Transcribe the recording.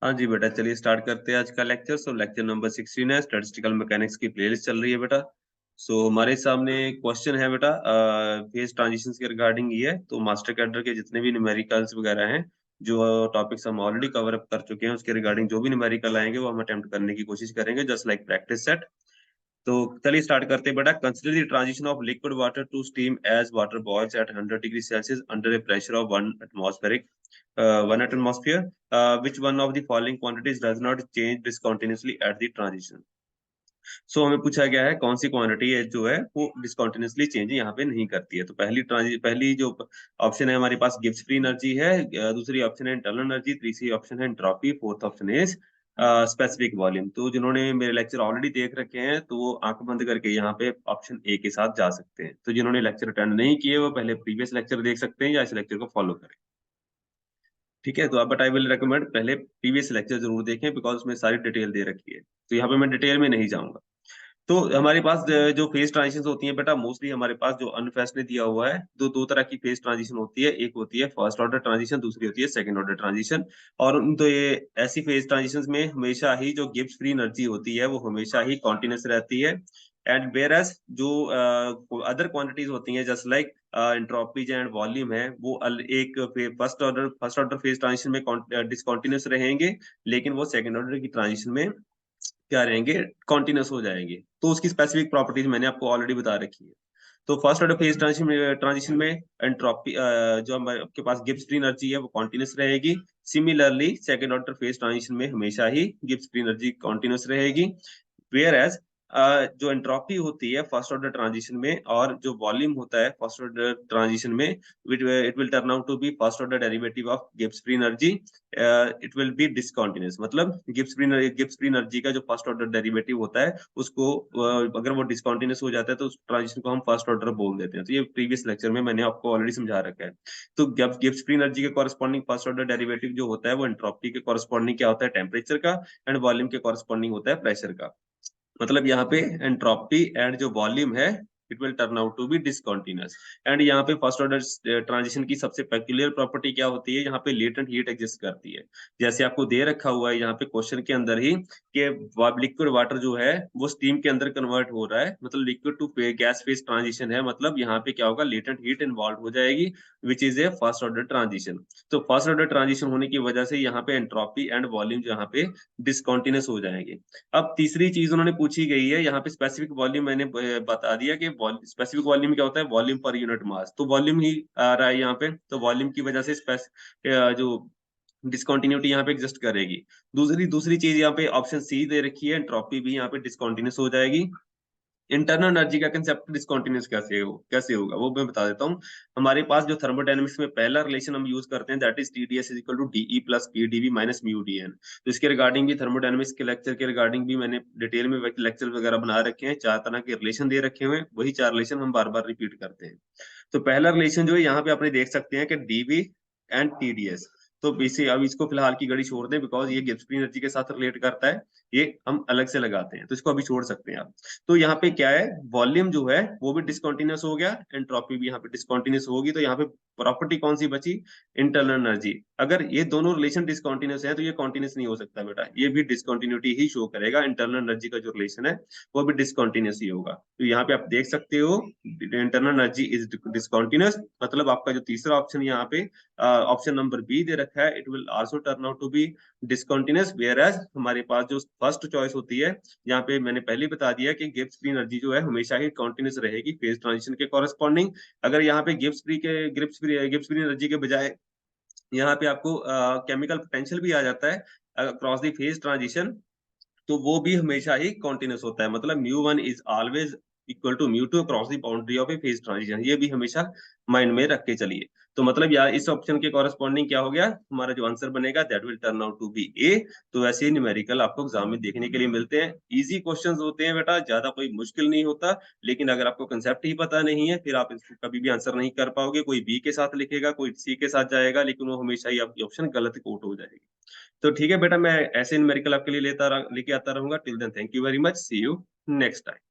हाँ जी बेटा, चलिए स्टार्ट करते हैं आज का लेक्चर। सो लेक्चर नंबर 16 है, स्टैटिस्टिकल मैकेनिक्स की प्लेलिस्ट चल रही है बेटा। सो हमारे सामने क्वेश्चन है बेटा, फेज ट्रांजिशंस के रिगार्डिंग ये है। तो मास्टर कैडर के जितने भी न्यूमेरिकल्स वगैरह हैं, जो टॉपिक्स हम ऑलरेडी कवर अप कर चुके हैं, उसके रिगार्डिंग जो भी न्यूमेरिकल आएंगे वो हम अटेम्प्ट करने की कोशिश करेंगे, जस्ट लाइक प्रैक्टिस सेट। तो चलिए स्टार्ट करते हैं बेटा। Consider the transition of liquid water to steam as water boils at 100 degree Celsius under a pressure of 1 atmosphere. Which one of the following quantities does not change discontinuously at the transition? सो हमें पूछा गया है कौन सी quantity है जो है वो डिस्कंटिन्यूअसली change यहाँ पे नहीं करती है। तो पहली जो ऑप्शन है हमारे पास गिब्स फ्री एनर्जी है, दूसरी ऑप्शन है इंटरनल एनर्जी, तीसरी ऑप्शन है entropy, fourth option is specific volume. तो जिन्होंने मेरे लेक्चर ऑलरेडी देख रखे हैं तो वो आंख बंद करके यहाँ पे ऑप्शन ए के साथ जा सकते हैं। तो जिन्होंने लेक्चर अटेंड नहीं किए वो पहले प्रीवियस लेक्चर देख सकते हैं या इस लेक्चर को फॉलो करें। ठीक है, तो अब बट आई विल रिकमेंड पहले प्रीवियस लेक्चर जरूर देखें, बिकॉज उसमें सारी डिटेल दे रखी है। तो यहाँ पे मैं डिटेल में नहीं जाऊंगा। तो हमारे पास जो फेज ट्रांजिशन होती है बेटा, मोस्टली हमारे पास जो अनफेस्ट ने दिया हुआ है, दो दो तरह की फेज ट्रांजिशन होती है। एक होती है फर्स्ट ऑर्डर ट्रांजिशन, दूसरी होती है सेकंड ऑर्डर ट्रांजिशन। और उन तो ये ऐसी फेज ट्रांजिशन में हमेशा ही जो गिब्स फ्री एनर्जी होती है वो हमेशा ही कॉन्टिन्यूस रहती है। एंड वेयर एज जो अदर क्वांटिटीज होती हैं just like entropies and volume है, वो एक फर्स्ट ऑर्डर फेज ट्रांजिशन में डिसकॉन्टिन्यूस रहेंगे, लेकिन वो सेकंड ऑर्डर की ट्रांजिशन में क्या रहेंगे, कॉन्टिन्यूस हो जाएंगे। तो उसकी स्पेसिफिक प्रॉपर्टीज मैंने आपको ऑलरेडी बता रखी है। तो फर्स्ट ऑर्डर फेज ट्रांजिशन में एंट्रोपी जो हमारे आपके पास गिब्स फ्री एनर्जी है वो कॉन्टिन्यूस रहेगी। Similarly second order phase transition में हमेशा ही गिब्स फ्री एनर्जी कॉन्टिन्यूस रहेगी। वेयर एज जो एंट्रोपी होती है फर्स्ट ऑर्डर ट्रांजिशन में और जो वॉल्यूम होता है फर्स्ट ऑर्डर ट्रांजिशन में, it will turn out to be first order derivative of Gibbs free energy. It will be discontinuous. मतलब गिब्स फ्री एनर्जी का जो फर्स्ट ऑर्डर डेरिवेटिव होता है उसको अगर वो डिसकंटिन्यूअस हो जाता है तो उस ट्रांजिशन को हम फर्स्ट ऑर्डर बोल देते हैं। तो ये प्रीवियस लेक्चर में मैंने आपको ऑलरेडी समझा रखा है। तो गिब्स फ्री एनर्जी के कॉरेस्पॉन्डिंग फर्स्ट ऑर्डर डेरिवेटिव जो होता है वो एंट्रोपी के कॉरेस्पॉन्डिंग क्या होता है, टेम्परेचर का, एंड वॉल्यूम के कॉरेस्पॉन्डिंग होता है प्रेशर का। मतलब यहाँ पे एंट्रोपी एंड जो वॉल्यूम है it will turn out to be discontinuous. And यहाँ पे फर्स्ट ऑर्डर ट्रांजिशन की सबसे पेक्यूलियर प्रॉपर्टी क्या होती है, यहाँ पे लेटेंट हीट एग्जिस्ट करती है। जैसे आपको दे रखा हुआ है यहाँ पे क्वेश्चन के अंदर ही कि लिक्विड वाटर जो है वो स्टीम के अंदर कन्वर्ट हो रहा है, मतलब liquid to gas phase transition है। मतलब यहाँ पे क्या होगा, लेटेंट हीट इन्वॉल्व हो जाएगी, which is a first order transition. तो फर्स्ट ऑर्डर ट्रांजिशन होने की वजह से यहाँ पे एंट्रोपी एंड वॉल्यूम यहाँ पे डिसकंटिन्यूअस हो जाएंगे। अब तीसरी चीज उन्होंने पूछी गई है यहाँ पे स्पेसिफिक वॉल्यूम। मैंने बता दिया कि स्पेसिफिक वॉल्यूम क्या होता है, वॉल्यूम पर यूनिट मास। तो वॉल्यूम ही आ रहा है यहाँ पे, तो वॉल्यूम की वजह से जो डिसकंटिन्यूटी यहाँ पे एग्जिस्ट करेगी। दूसरी दूसरी चीज यहाँ पे ऑप्शन सी दे रखी है, एंट्रोपी भी यहाँ पे डिसकंटिन्यूस हो जाएगी। इंटरनल एनर्जी का कंसेप्ट डिसकंटिन्यूस कैसे होगा वो मैं बता देता हूँ। हमारे पास जो थर्मोडायनेमिक्स में पहला रिलेशन हम यूज करते हैं that is TDS is equal to DE plus PDV minus mu DN. तो इसके रिगार्डिंग भी थर्मोडायनेमिक्स के लेक्चर के रिगार्डिंग भी मैंने डिटेल में लेक्चर वगैरह बना रखे हैं। चार तरह के रिलेशन दे रखे हुए हैं, वही चार रिलेशन हम बार बार रिपीट करते हैं। तो पहला रिलेशन जो है यहाँ पे आपने देख सकते हैं कि डीवी एंड टीडीएस। तो इसे अब इसको फिलहाल की घड़ी छोड़ दें, बिकॉज ये गिब्स फ्री एनर्जी के साथ रिलेट करता है, ये हम अलग से लगाते हैं, तो इसको अभी छोड़ सकते हैं आप। तो यहाँ पे क्या है, वॉल्यूम जो है वो भी डिसकंटिन्यूअस हो गया, एंट्रोपी भी यहाँ पे डिसकंटिन्यूअस होगी। तो यहाँ पे प्रॉपर्टी कौन सी बची, इंटरनल एनर्जी। अगर ये दोनों रिलेशन डिसकंटिन्यूअस है तो ये कॉन्टिन्यूअस नहीं हो सकता बेटा, ये भी डिसकंटिन्यूटी ही शो करेगा। इंटरनल एनर्जी का जो रिलेशन है वो भी डिसकंटिन्यूअस ही होगा। तो यहाँ पे आप देख सकते हो इंटरनल एनर्जी इज डिसकंटिन्यूअस। मतलब आपका जो तीसरा ऑप्शन यहाँ पे ऑप्शन नंबर बी दे रखा है, it will also turn out to be discontinuous. Where as हमारे पास जो फर्स्ट चॉइस होती है, यहाँ पे मैंने पहले बता दिया कि गिब्स फ्री एनर्जी जो है हमेशा ही कॉन्टिन्यूस रहेगी फेज ट्रांजिशन के कॉरेस्पॉन्डिंग। अगर यहाँ पे गिब्स फ्री एनर्जी के बजाय यहाँ पे आपको केमिकल पोटेंशियल भी आ जाता है क्रॉस द फेज ट्रांजिशन, तो वो भी हमेशा ही कॉन्टिन्यूस होता है। मतलब μ1 is always equal to μ2 cross the boundary of a phase transition, ये भी हमेशा माइंड में रख के चलिए। तो मतलब यार इस ऑप्शन के कॉरेस्पॉन्डिंग क्या हो गया, हमारा जो आंसर बनेगा that will turn out to be A. तो ऐसे ही न्यूमेरिकल आपको एग्जाम में देखने के लिए मिलते हैं। इजी क्वेश्चंस होते हैं बेटा, ज्यादा कोई मुश्किल नहीं होता। लेकिन अगर आपको कंसेप्ट ही पता नहीं है फिर आप इसको कभी भी आंसर नहीं कर पाओगे। कोई बी के साथ लिखेगा, कोई सी के साथ जाएगा, लेकिन वो हमेशा ही आपकी ऑप्शन गलत कोट हो जाएगी। तो ठीक है बेटा, मैं ऐसे न्यूमेरिकल आपके लिए लेके आता रहूंगा। Till then thank you very much, see you next time.